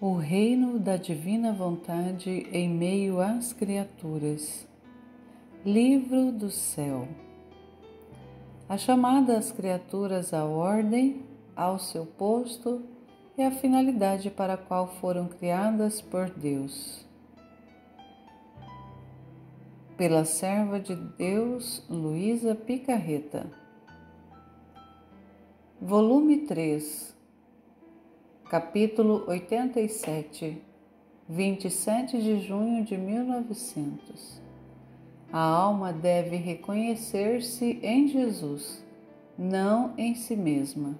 O reino da divina vontade em meio às criaturas. Livro do céu. A chamada às criaturas à ordem, ao seu posto e à finalidade para a qual foram criadas por Deus. Pela serva de Deus, Luísa Picarreta. Volume 3, capítulo 87, 27 de junho de 1900. A alma deve reconhecer-se em Jesus, não em si mesma.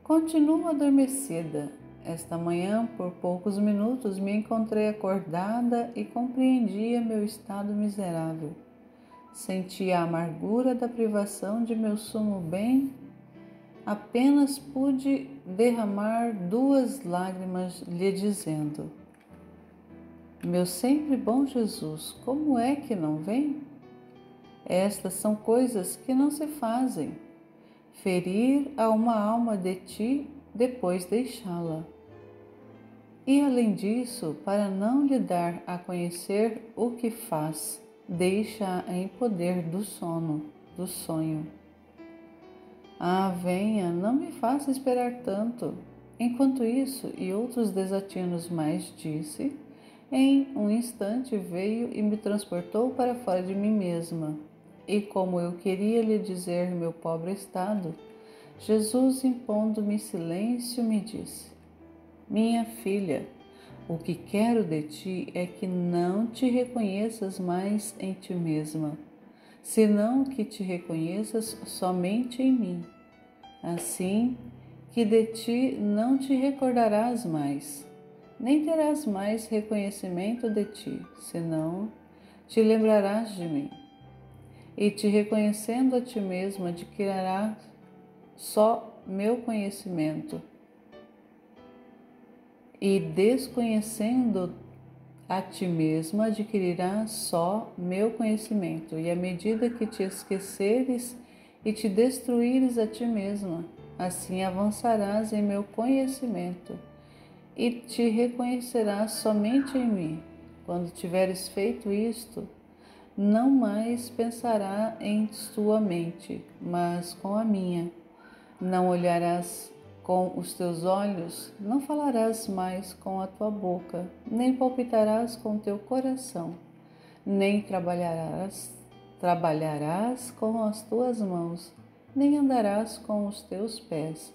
Continuo adormecida. Esta manhã, por poucos minutos, me encontrei acordada e compreendia meu estado miserável. Sentia a amargura da privação de meu sumo bem. Apenas pude derramar 2 lágrimas lhe dizendo: meu sempre bom Jesus, como é que não vem? Estas são coisas que não se fazem. Ferir a uma alma de ti, depois deixá-la. E além disso, para não lhe dar a conhecer o que faz, deixa-a em poder do sono, do sonho. Ah, venha, não me faça esperar tanto. Enquanto isso e outros desatinos mais disse, em um instante veio e me transportou para fora de mim mesma. E como eu queria lhe dizer meu pobre estado, Jesus, impondo-me silêncio, me disse: minha filha, o que quero de ti é que não te reconheças mais em ti mesma, senão que te reconheças somente em mim. Assim que de ti não te recordarás mais, nem terás mais reconhecimento de ti, senão te lembrarás de mim. E te reconhecendo a ti mesma, adquirirás só meu conhecimento. E desconhecendo a ti mesma, adquirirás só meu conhecimento. E à medida que te esqueceres e te destruíres a ti mesma, assim avançarás em meu conhecimento e te reconhecerás somente em mim. Quando tiveres feito isto, não mais pensará em tua mente, mas com a minha. Não olharás com os teus olhos, não falarás mais com a tua boca, nem palpitarás com teu coração, nem trabalharás com as tuas mãos, nem andarás com os teus pés,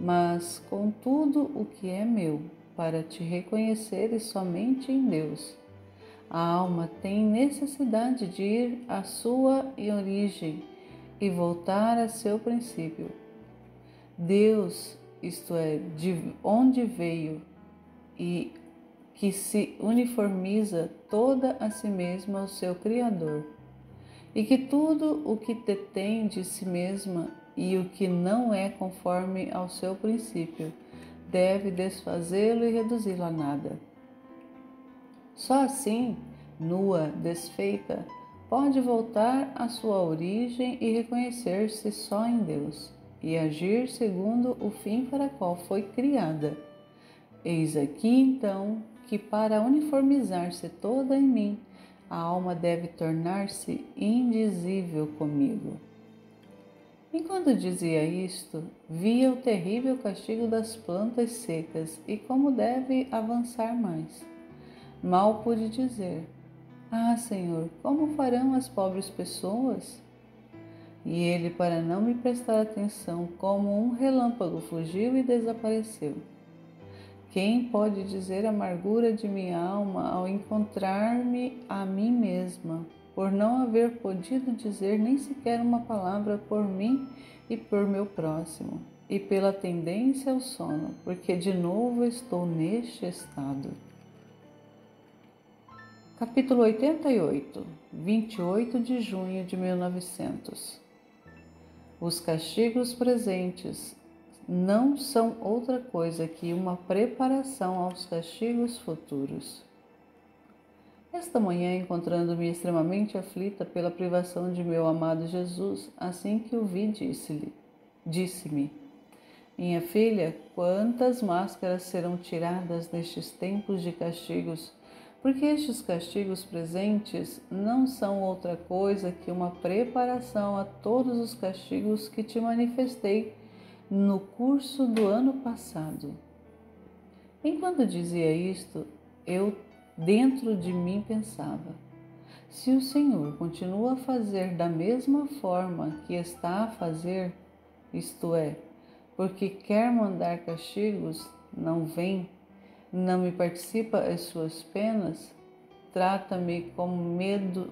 mas com tudo o que é meu, para te reconheceres somente em Deus. A alma tem necessidade de ir à sua origem e voltar a seu princípio. Deus, isto é, de onde veio e que se uniformiza toda a si mesma ao seu Criador, e que tudo o que detém de si mesma e o que não é conforme ao seu princípio deve desfazê-lo e reduzi-lo a nada. Só assim, nua, desfeita, pode voltar à sua origem e reconhecer-se só em Deus, e agir segundo o fim para qual foi criada. Eis aqui, então, que para uniformizar-se toda em mim, a alma deve tornar-se indizível comigo. Enquanto dizia isto, via o terrível castigo das plantas secas e como deve avançar mais. Mal pude dizer: ah, Senhor, como farão as pobres pessoas? E ele, para não me prestar atenção, como um relâmpago fugiu e desapareceu. Quem pode dizer a amargura de minha alma ao encontrar-me a mim mesma, por não haver podido dizer nem sequer uma palavra por mim e por meu próximo, e pela tendência ao sono, porque de novo estou neste estado. Capítulo 88, 28 de junho de 1900. Os castigos presentes não são outra coisa que uma preparação aos castigos futuros. Esta manhã, encontrando-me extremamente aflita pela privação de meu amado Jesus, assim que o vi, disse-me: Minha filha, quantas máscaras serão tiradas nestes tempos de castigos? Porque estes castigos presentes não são outra coisa que uma preparação a todos os castigos que te manifestei no curso do ano passado. Enquanto dizia isto, eu dentro de mim pensava: se o Senhor continua a fazer da mesma forma que está a fazer, isto é, porque quer mandar castigos, não vem, não me participa as suas penas, trata-me com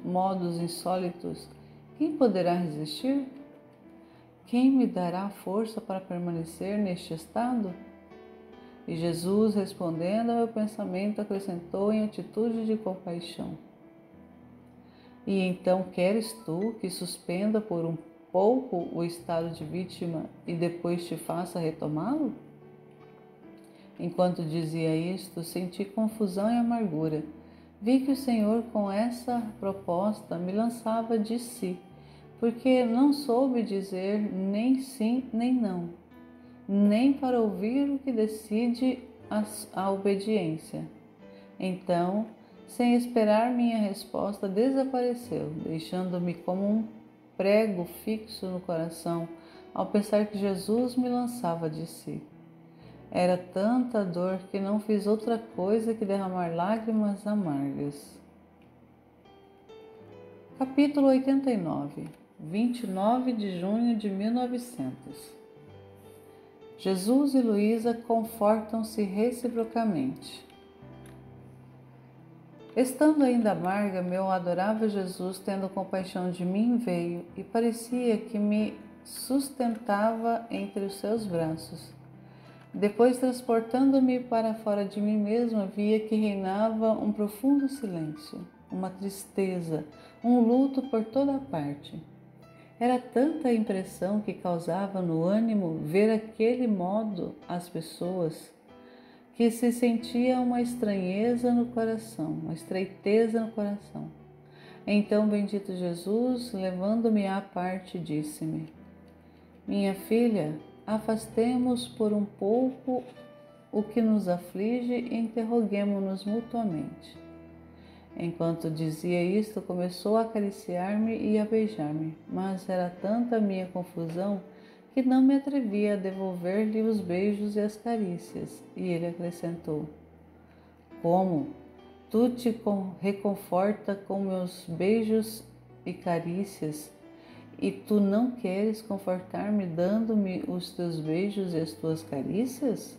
modos insólitos, quem poderá resistir? Quem me dará força para permanecer neste estado? E Jesus, respondendo ao meu pensamento, acrescentou em atitude de compaixão: e então queres tu que suspenda por um pouco o estado de vítima e depois te faça retomá-lo? Enquanto dizia isto, senti confusão e amargura. Vi que o Senhor, com essa proposta, me lançava de si, porque não soube dizer nem sim nem não, nem para ouvir o que decide a obediência. Então, sem esperar minha resposta, desapareceu, deixando-me como um prego fixo no coração, ao pensar que Jesus me lançava de si. Era tanta dor que não fiz outra coisa que derramar lágrimas amargas. Capítulo 89, 29 de junho de 1900. Jesus e Luísa confortam-se reciprocamente. Estando ainda amarga, meu adorável Jesus, tendo compaixão de mim, veio e parecia que me sustentava entre os seus braços. Depois, transportando-me para fora de mim mesma, via que reinava um profundo silêncio, uma tristeza, um luto por toda a parte. Era tanta a impressão que causava no ânimo ver aquele modo as pessoas, que se sentia uma estranheza no coração, uma estreiteza no coração. Então, bendito Jesus, levando-me à parte, disse-me: minha filha, afastemo-nos por um pouco o que nos aflige e interroguemo-nos mutuamente. Enquanto dizia isto, começou a acariciar-me e a beijar-me, mas era tanta a minha confusão que não me atrevia a devolver-lhe os beijos e as carícias. E ele acrescentou: como? Tu te reconforta com meus beijos e carícias, e tu não queres confortar-me dando-me os teus beijos e as tuas carícias?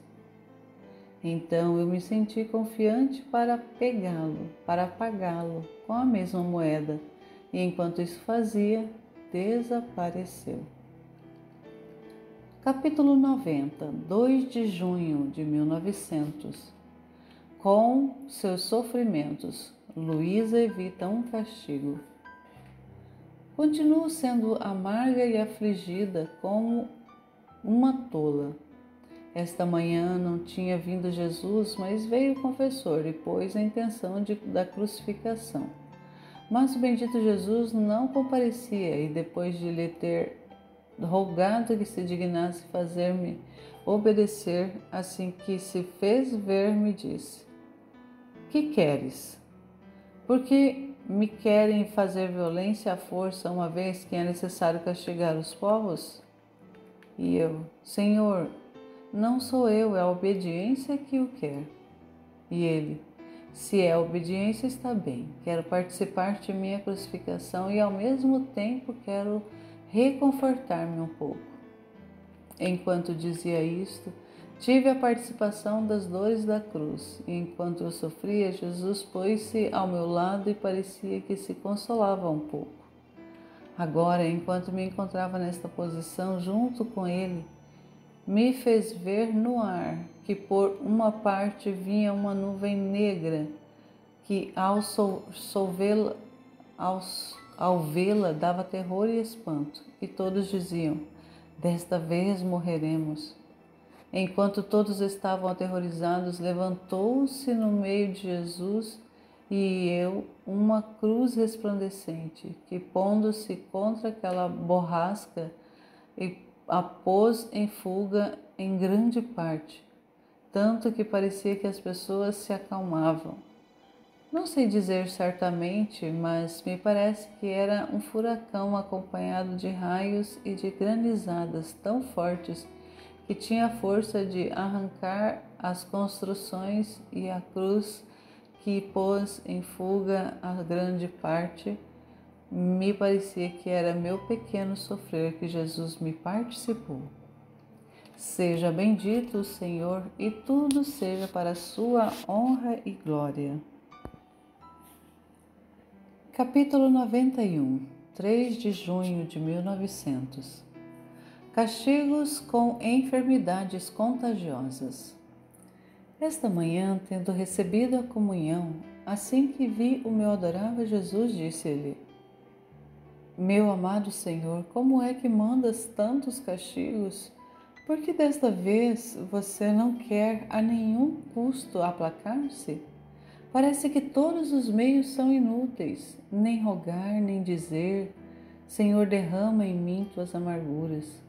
Então eu me senti confiante para pegá-lo, para pagá-lo com a mesma moeda, e enquanto isso fazia, desapareceu. Capítulo 90, 2 de junho de 1900. Com seus sofrimentos, Luísa evita um castigo. Continuo sendo amarga e afligida como uma tola. Esta manhã não tinha vindo Jesus, mas veio o confessor e pôs a intenção da crucificação. Mas o bendito Jesus não comparecia e, depois de lhe ter rogado que se dignasse fazer-me obedecer, assim que se fez ver, me disse: que queres? Porque me querem fazer violência à força, uma vez que é necessário castigar os povos? E eu: Senhor, não sou eu, é a obediência que o quer. E ele: se é a obediência, está bem. Quero participar de minha crucificação e ao mesmo tempo quero reconfortar-me um pouco. Enquanto dizia isto, tive a participação das dores da cruz, e enquanto eu sofria, Jesus pôs-se ao meu lado e parecia que se consolava um pouco. Agora, enquanto me encontrava nesta posição junto com ele, me fez ver no ar que por uma parte vinha uma nuvem negra que ao vê-la dava terror e espanto, e todos diziam: desta vez morreremos. Enquanto todos estavam aterrorizados, levantou-se no meio de Jesus e eu uma cruz resplandecente, que, pondo-se contra aquela borrasca, a pôs em fuga em grande parte, tanto que parecia que as pessoas se acalmavam. Não sei dizer certamente, mas me parece que era um furacão acompanhado de raios e de granizadas tão fortes que tinha a força de arrancar as construções e a cruz que pôs em fuga a grande parte. Me parecia que era meu pequeno sofrer que Jesus me participou. Seja bendito o Senhor e tudo seja para a sua honra e glória. Capítulo 91, 3 de junho de 1900. Castigos com enfermidades contagiosas. Esta manhã, tendo recebido a comunhão, assim que vi o meu adorável Jesus, disse-lhe: Meu amado Senhor, como é que mandas tantos castigos? Porque desta vez você não quer a nenhum custo aplacar-se? Parece que todos os meios são inúteis, nem rogar, nem dizer: Senhor, derrama em mim tuas amarguras.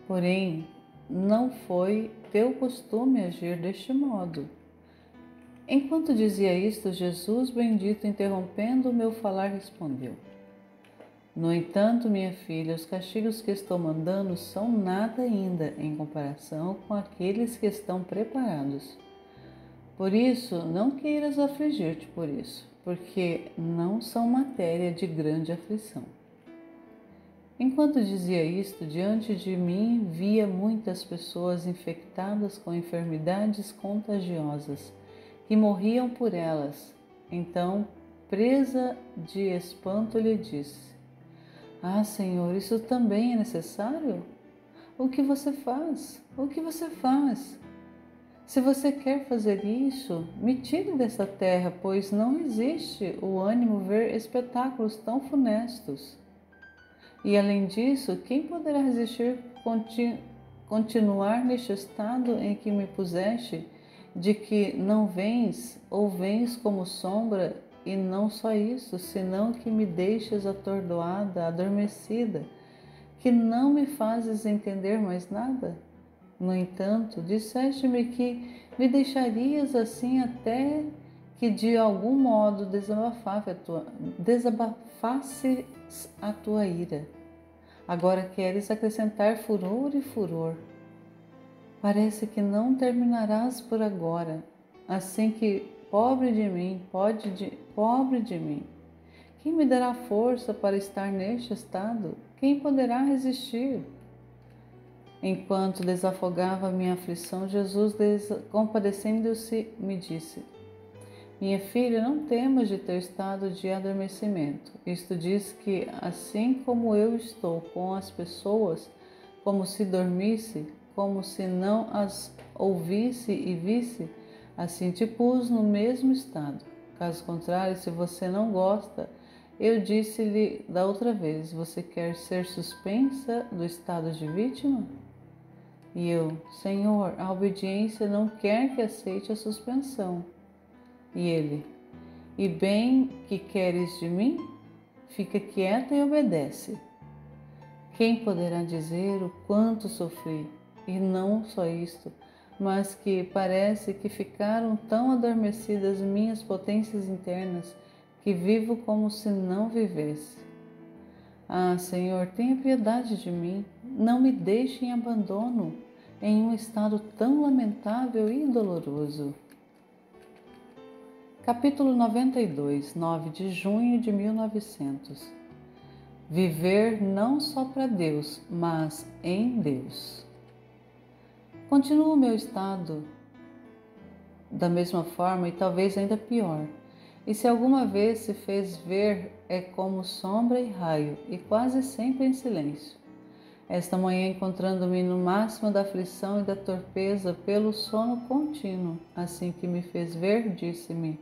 Porém, não foi teu costume agir deste modo. Enquanto dizia isto, Jesus bendito, interrompendo o meu falar, respondeu: No entanto, minha filha, os castigos que estou mandando são nada ainda em comparação com aqueles que estão preparados. Por isso, não queiras afligir-te por isso, porque não são matéria de grande aflição. Enquanto dizia isto, diante de mim via muitas pessoas infectadas com enfermidades contagiosas, que morriam por elas. Então, presa de espanto, lhe disse: Ah, Senhor, isso também é necessário? O que você faz? O que você faz? Se você quer fazer isso, me tire dessa terra, pois não existe o ânimo ver espetáculos tão funestos. E além disso, quem poderá resistir continuar neste estado em que me puseste, de que não vens ou vens como sombra, e não só isso, senão que me deixas atordoada, adormecida, que não me fazes entender mais nada? No entanto, disseste-me que me deixarias assim até que de algum modo desabafasses a tua ira. Agora queres acrescentar furor e furor. Parece que não terminarás por agora. Assim que, pobre de mim, pobre de mim. Quem me dará força para estar neste estado? Quem poderá resistir? Enquanto desafogava minha aflição, Jesus, compadecendo-se, me disse: Minha filha, não temas de teu estado de adormecimento. Isto diz que, assim como eu estou com as pessoas, como se dormisse, como se não as ouvisse e visse, assim te pus no mesmo estado. Caso contrário, se você não gosta, eu disse-lhe da outra vez: Você quer ser suspensa do estado de vítima? E eu: Senhor, a obediência não quer que aceite a suspensão. E ele: E bem que queres de mim? Fica quieta e obedece. Quem poderá dizer o quanto sofri? E não só isto, mas que parece que ficaram tão adormecidas minhas potências internas que vivo como se não vivesse. Ah, Senhor, tenha piedade de mim. Não me deixe em abandono, em um estado tão lamentável e doloroso. Capítulo 92, 9 de junho de 1900. Viver não só para Deus, mas em Deus. Continuo o meu estado da mesma forma e talvez ainda pior. E se alguma vez se fez ver, é como sombra e raio, e quase sempre em silêncio. Esta manhã, encontrando-me no máximo da aflição e da torpeza pelo sono contínuo, assim que me fez ver, disse-me: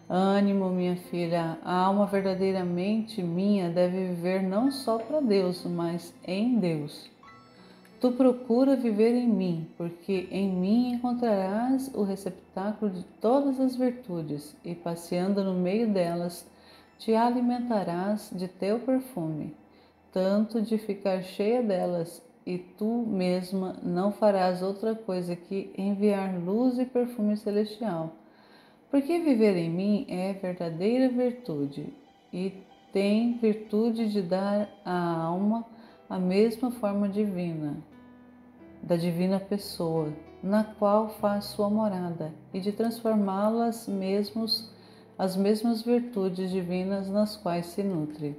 Ânimo, minha filha, a alma verdadeiramente minha deve viver não só para Deus, mas em Deus. Tu procura viver em mim, porque em mim encontrarás o receptáculo de todas as virtudes, e passeando no meio delas, te alimentarás de teu perfume, tanto de ficar cheia delas, e tu mesma não farás outra coisa que enviar luz e perfume celestial. Porque viver em mim é verdadeira virtude, e tem virtude de dar à alma a mesma forma divina, da divina pessoa, na qual faz sua morada, e de transformá-las as mesmas virtudes divinas nas quais se nutre.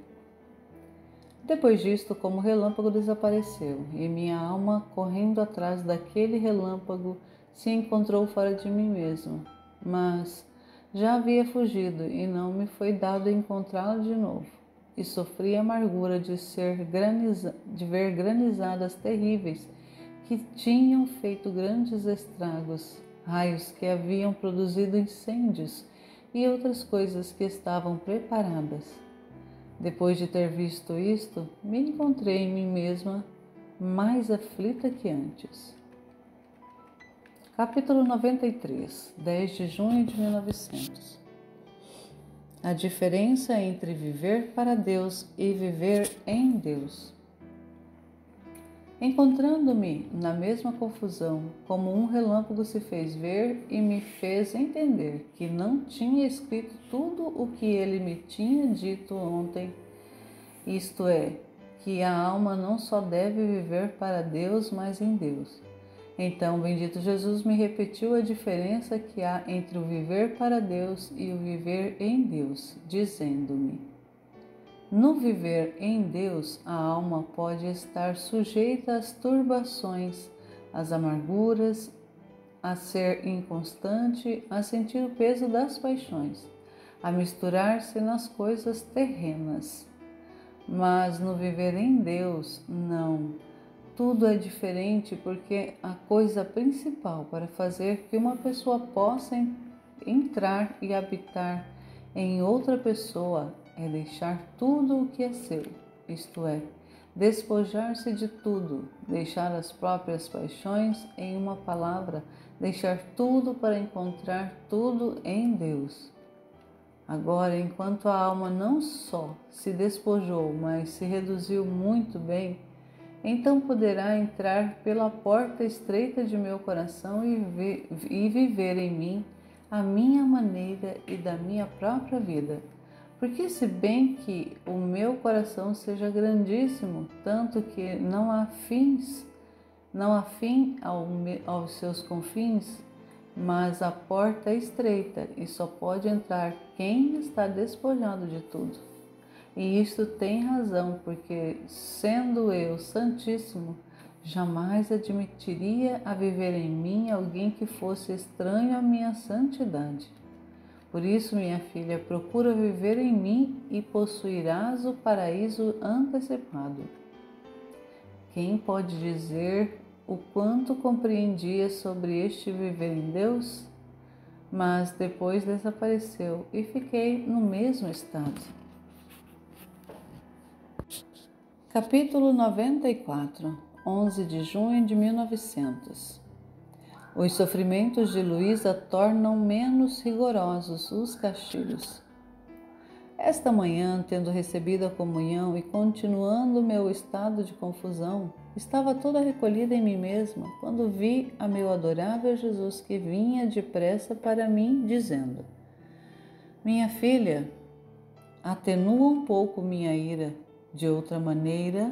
Depois disto, como relâmpago desapareceu, e minha alma, correndo atrás daquele relâmpago, se encontrou fora de mim mesmo. Mas já havia fugido, e não me foi dado encontrá-la de novo. E sofri a amargura de ver granizadas terríveis que tinham feito grandes estragos, raios que haviam produzido incêndios e outras coisas que estavam preparadas. Depois de ter visto isto, me encontrei em mim mesma mais aflita que antes. Capítulo 93, 10 de junho de 1900. A diferença entre viver para Deus e viver em Deus. Encontrando-me na mesma confusão, como um relâmpago se fez ver e me fez entender que não tinha escrito tudo o que ele me tinha dito ontem, isto é, que a alma não só deve viver para Deus, mas em Deus. Então, bendito Jesus me repetiu a diferença que há entre o viver para Deus e o viver em Deus, dizendo-me: no viver em Deus, a alma pode estar sujeita às turbações, às amarguras, a ser inconstante, a sentir o peso das paixões, a misturar-se nas coisas terrenas. Mas no viver em Deus, não. Tudo é diferente, porque a coisa principal para fazer que uma pessoa possa entrar e habitar em outra pessoa é deixar tudo o que é seu, isto é, despojar-se de tudo, deixar as próprias paixões, em uma palavra, deixar tudo para encontrar tudo em Deus. Agora, enquanto a alma não só se despojou, mas se reduziu muito bem, então poderá entrar pela porta estreita de meu coração e viver em mim a minha maneira e da minha própria vida. Porque se bem que o meu coração seja grandíssimo, tanto que não há fim aos seus confins, mas a porta é estreita e só pode entrar quem está despojado de tudo. E isto tem razão, porque, sendo eu santíssimo, jamais admitiria a viver em mim alguém que fosse estranho à minha santidade. Por isso, minha filha, procura viver em mim e possuirás o paraíso antecipado. Quem pode dizer o quanto compreendia sobre este viver em Deus? Mas depois desapareceu e fiquei no mesmo estado. Capítulo 94, 11 de junho de 1900. Os sofrimentos de Luísa tornam menos rigorosos os castigos. Esta manhã, tendo recebido a comunhão e continuando meu estado de confusão, estava toda recolhida em mim mesma quando vi a meu adorável Jesus que vinha depressa para mim, dizendo: minha filha, atenua um pouco minha ira, de outra maneira.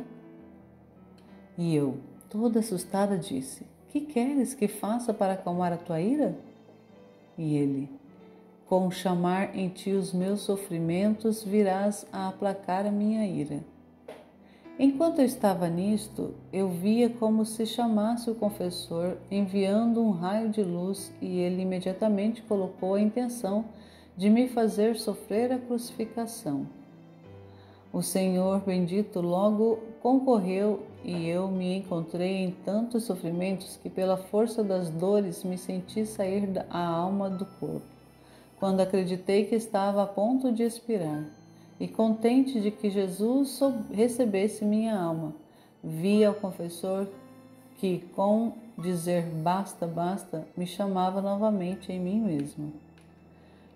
E eu, toda assustada, disse: que queres que faça para acalmar a tua ira? E ele: com chamar em ti os meus sofrimentos, virás a aplacar a minha ira. Enquanto eu estava nisto, eu via como se chamasse o confessor, enviando um raio de luz, e ele imediatamente colocou a intenção de me fazer sofrer a crucificação. O Senhor bendito logo concorreu e eu me encontrei em tantos sofrimentos que pela força das dores me senti sair a alma do corpo, quando acreditei que estava a ponto de expirar. E contente de que Jesus recebesse minha alma, vi ao confessor que, com dizer basta, basta, me chamava novamente em mim mesma.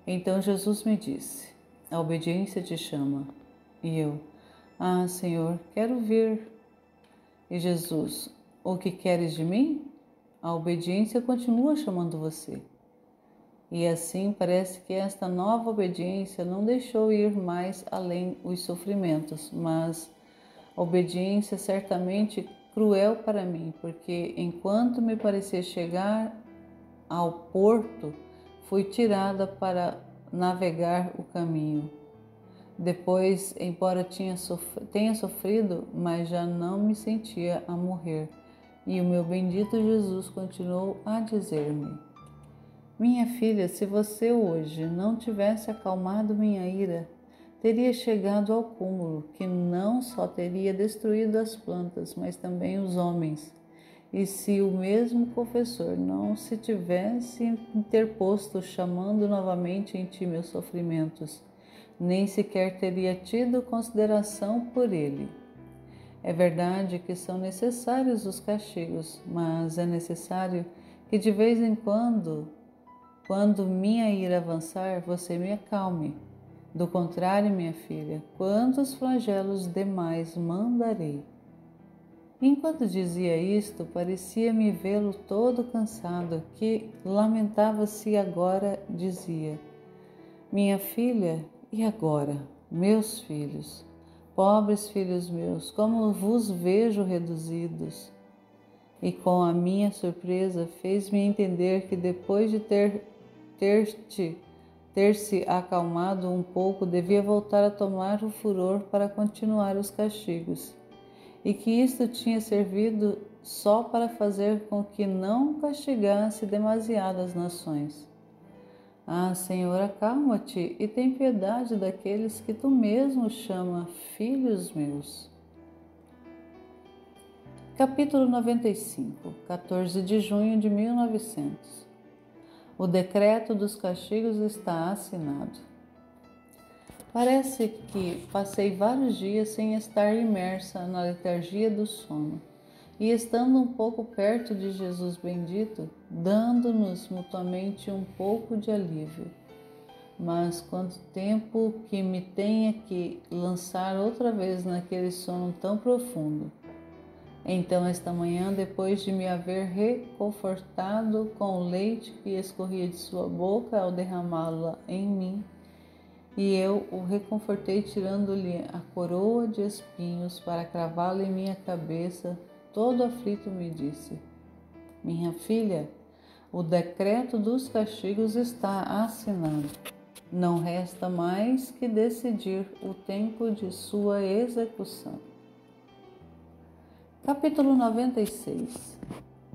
Então Jesus me disse: a obediência te chama. E eu: ah, Senhor, quero vir. E Jesus: o que queres de mim? A obediência continua chamando você. E assim parece que esta nova obediência não deixou ir mais além os sofrimentos, mas a obediência certamente cruel para mim, porque enquanto me parecia chegar ao porto, fui tirada para navegar o caminho. Depois, embora tenha sofrido, mas já não me sentia a morrer. E o meu bendito Jesus continuou a dizer-me: minha filha, se você hoje não tivesse acalmado minha ira, teria chegado ao cúmulo, que não só teria destruído as plantas, mas também os homens. E se o mesmo confessor não se tivesse interposto, chamando novamente em ti meus sofrimentos, nem sequer teria tido consideração por ele. É verdade que são necessários os castigos, mas é necessário que de vez em quando minha ira avançar, você me acalme. Do contrário, minha filha, quantos flagelos demais mandarei? Enquanto dizia isto, parecia-me vê-lo todo cansado, que lamentava-se agora, dizia: minha filha, e agora, meus filhos, pobres filhos meus, como vos vejo reduzidos? E com a minha surpresa fez-me entender que depois de ter se acalmado um pouco, devia voltar a tomar o furor para continuar os castigos, e que isto tinha servido só para fazer com que não castigasse demasiado as nações. Ah, Senhor, acalma-te e tem piedade daqueles que tu mesmo chama filhos meus. Capítulo 95, 14 de junho de 1900. O decreto dos castigos está assinado. Parece que passei vários dias sem estar imersa na letargia do sono, e estando um pouco perto de Jesus bendito, dando-nos mutuamente um pouco de alívio. Mas quanto tempo que me tenha que lançar outra vez naquele sono tão profundo. Então, esta manhã, depois de me haver reconfortado com o leite que escorria de sua boca ao derramá-la em mim, e eu o reconfortei tirando-lhe a coroa de espinhos para cravá-la em minha cabeça, todo aflito me disse: minha filha, o decreto dos castigos está assinado. Não resta mais que decidir o tempo de sua execução. Capítulo 96,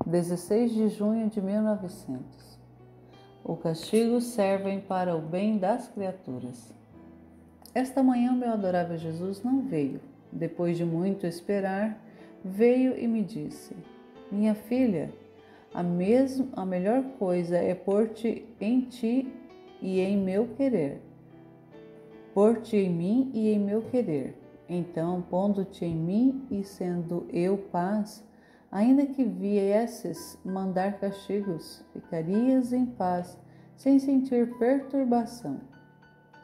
16 de junho de 1900. O castigo servem para o bem das criaturas. Esta manhã meu adorável Jesus não veio. Depois de muito esperar, veio e me disse: minha filha, a melhor coisa é pôr-te em ti e em meu querer. Pôr-te em mim e em meu querer. Então, pondo-te em mim e sendo eu paz, ainda que viesses mandar castigos, ficarias em paz, sem sentir perturbação.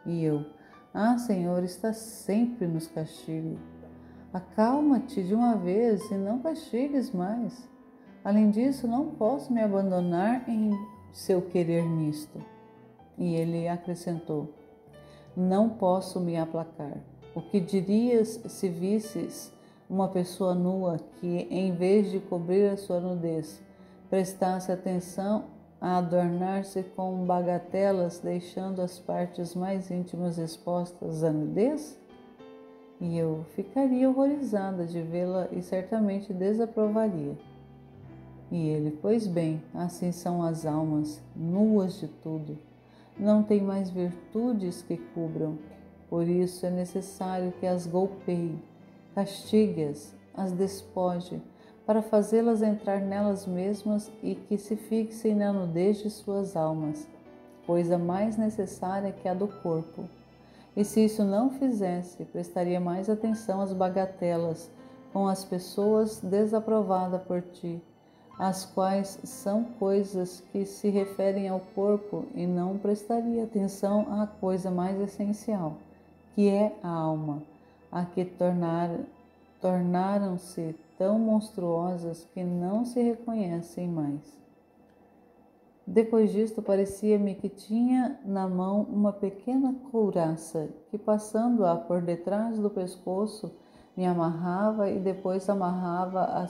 E eu: ah, Senhor, estás sempre nos castigos. Acalma-te de uma vez e não castigues mais. Além disso, não posso me abandonar em seu querer nisto. E ele acrescentou: não posso me aplacar. O que dirias se visses uma pessoa nua que, em vez de cobrir a sua nudez, prestasse atenção a adornar-se com bagatelas, deixando as partes mais íntimas expostas à nudez? E eu ficaria horrorizada de vê-la e certamente desaprovaria. E ele: pois bem, assim são as almas, nuas de tudo. Não têm mais virtudes que cubram. Por isso é necessário que as golpeie, castigue-as, as despoje, para fazê-las entrar nelas mesmas e que se fixem na nudez de suas almas, coisa mais necessária que a do corpo. E se isso não fizesse, prestaria mais atenção às bagatelas, com as pessoas desaprovadas por ti, as quais são coisas que se referem ao corpo, e não prestaria atenção à coisa mais essencial, que é a alma, a que tornaram-se tão monstruosas que não se reconhecem mais. Depois disto, parecia-me que tinha na mão uma pequena couraça que, passando-a por detrás do pescoço, me amarrava e depois amarrava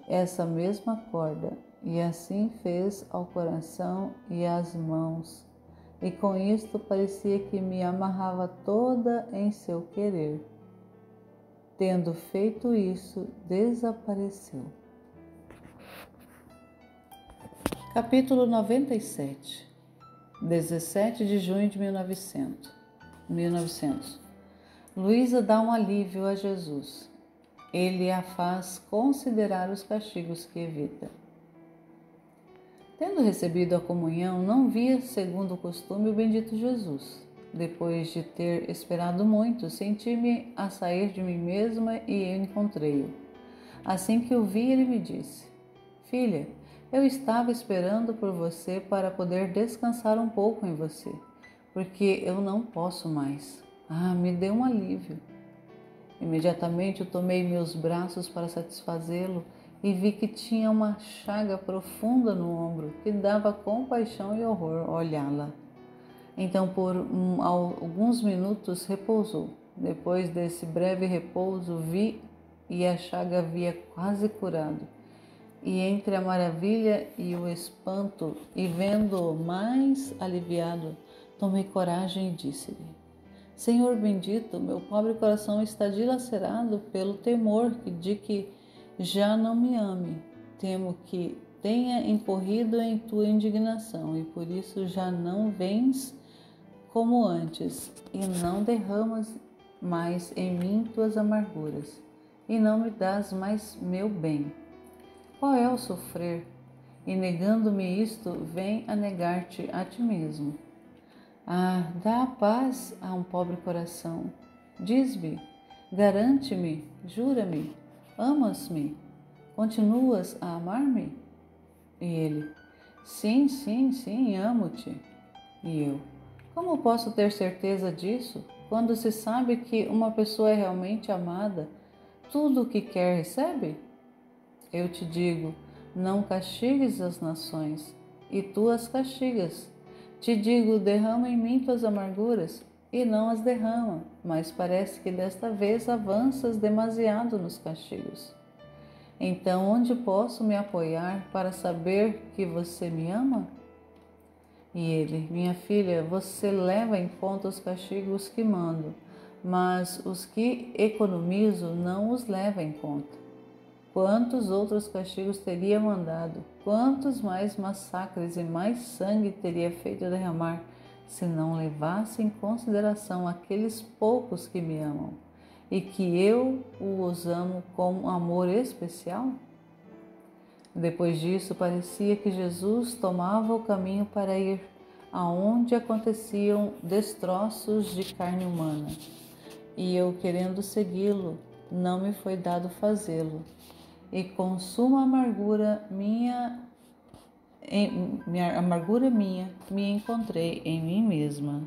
essa mesma corda, e assim fez ao coração e às mãos, e com isto parecia que me amarrava toda em seu querer. Tendo feito isso, desapareceu. Capítulo 97. 17 de junho de 1900. Luísa dá um alívio a Jesus. Ele a faz considerar os castigos que evita. Tendo recebido a comunhão, não via, segundo o costume, o bendito Jesus. Depois de ter esperado muito, senti-me a sair de mim mesma e encontrei-o. Assim que o vi, ele me disse: Filha, eu estava esperando por você para poder descansar um pouco em você, porque eu não posso mais. Me deu um alívio. Imediatamente eu tomei meus braços para satisfazê-lo e vi que tinha uma chaga profunda no ombro que dava compaixão e horror olhá-la. Então, por alguns minutos, repousou. Depois desse breve repouso, vi e a chaga havia quase curado. E entre a maravilha e o espanto, e vendo-o mais aliviado, tomei coragem e disse-lhe: Senhor bendito, meu pobre coração está dilacerado pelo temor de que já não me ame. Temo que tenha incorrido em tua indignação, e por isso já não vens como antes, e não derramas mais em mim tuas amarguras, e não me dás mais meu bem. Qual é o sofrer? E negando-me isto, vem a negar-te a ti mesmo. Dá a paz a um pobre coração. Diz-me, garante-me, jura-me, amas-me, continuas a amar-me? E ele: Sim, sim, sim, amo-te. E eu: Como posso ter certeza disso, quando se sabe que uma pessoa é realmente amada, tudo o que quer recebe? Eu te digo, não castigues as nações, e tu as castigas. Te digo, derrama em mim tuas amarguras, e não as derrama, mas parece que desta vez avanças demasiado nos castigos. Então, onde posso me apoiar para saber que você me ama? E ele: Minha filha, você leva em conta os castigos que mando, mas os que economizo não os leva em conta. Quantos outros castigos teria mandado? Quantos mais massacres e mais sangue teria feito derramar, se não levasse em consideração aqueles poucos que me amam, e que eu os amo com um amor especial? Depois disso, parecia que Jesus tomava o caminho para ir aonde aconteciam destroços de carne humana, e eu, querendo segui-lo, não me foi dado fazê-lo. E com suma amargura minha, me encontrei em mim mesma.